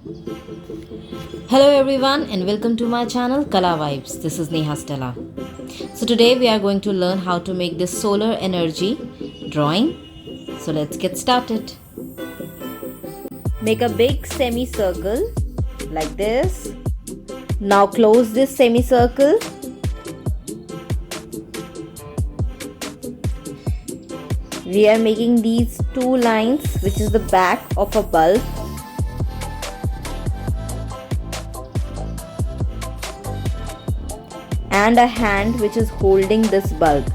Hello everyone and welcome to my channel Kala Vibes. This is Neha Stella. So today we are going to learn how to make this solar energy drawing. So let's get started. Make a big semicircle like this. Now close this semicircle. We are making these two lines, which is the back of a bulb. And a hand which is holding this bulb.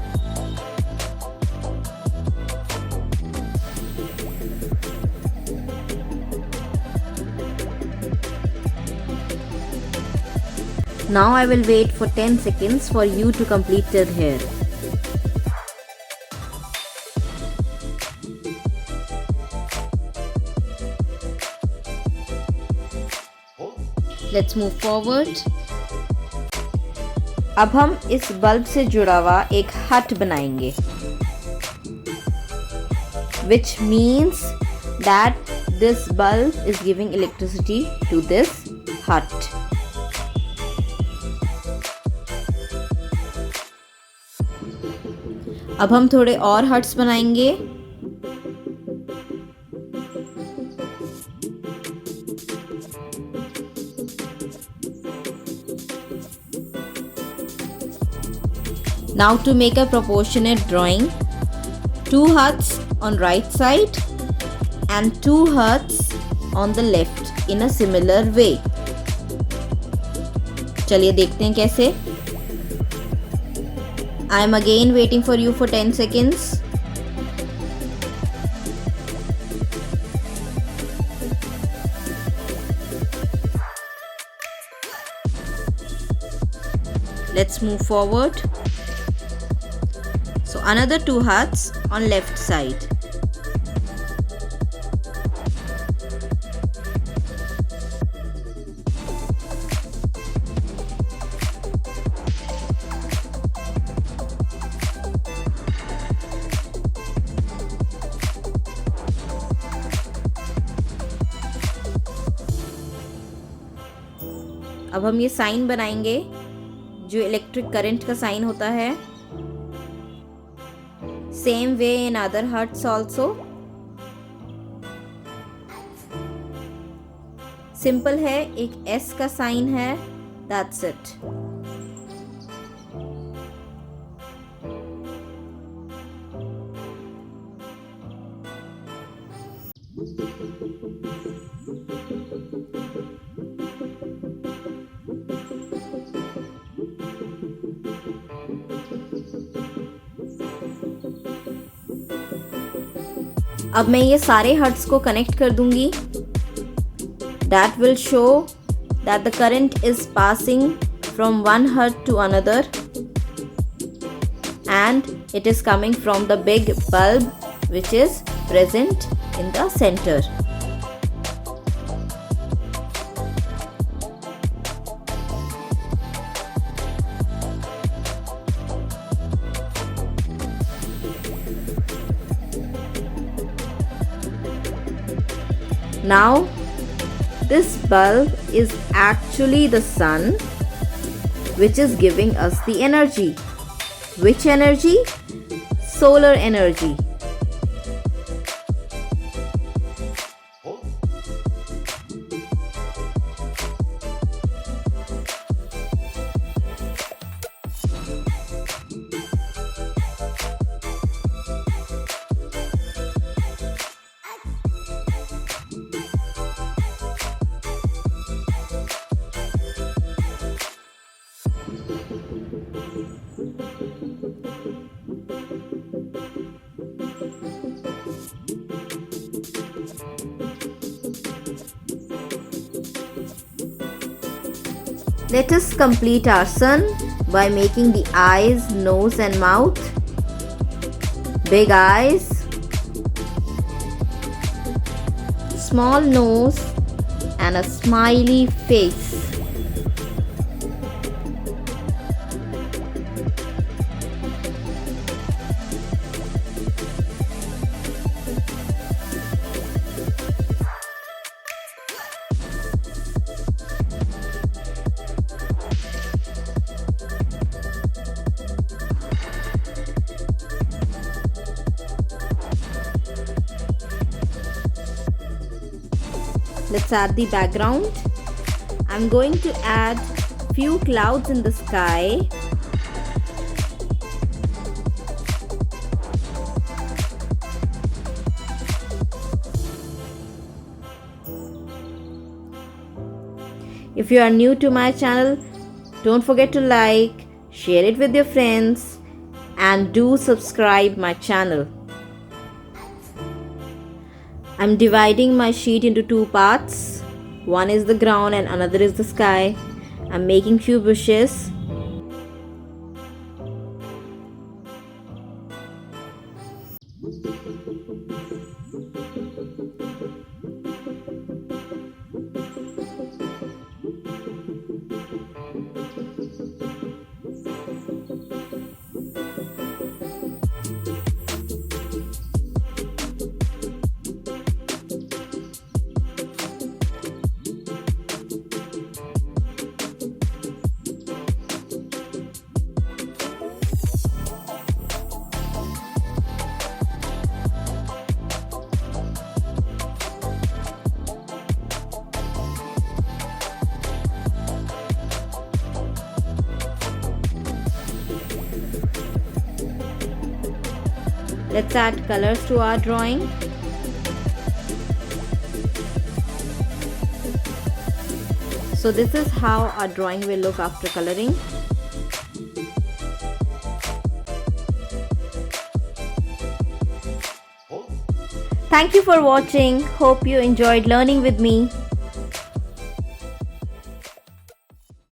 Now I will wait for 10 seconds for you to complete it here. Let's move forward. अब हम इस bulb से जुड़ा हुआ एक हट बनाएंगे, which means that this bulb is giving electricity to this hut. अब हम थोड़े और हट्स बनाएंगे. Now to make a proportionate drawing, 2 huts on right side and 2 huts on the left in a similar way. चलिए देखते हैं कैसे. I am again waiting for you for 10 seconds. Let's move forward. So another 2 huts on left side. अब हम ये sign बनाएंगे जो electric current का साइन होता है. Same way in other huts also. Simple है, एक S का साइन है. That's it. अब मैं ये सारे हट्स को कनेक्ट कर दूंगी. That will show that the current is passing from one hut to another and it is coming from the big bulb which is present in the center. Now, this bulb is actually the sun which is giving us the energy. Which energy? Solar energy. Let us complete our sun by making the eyes, nose and mouth. Big eyes, small nose and a smiley face. Let's add the background. I'm going to add few clouds in the sky. If you are new to my channel, don't forget to like, share it with your friends, and do subscribe my channel. I'm dividing my sheet into two parts. One is the ground and another is the sky. I'm making few bushes. Let's add colors to our drawing. So this is how our drawing will look after coloring. Thank you for watching. Hope you enjoyed learning with me.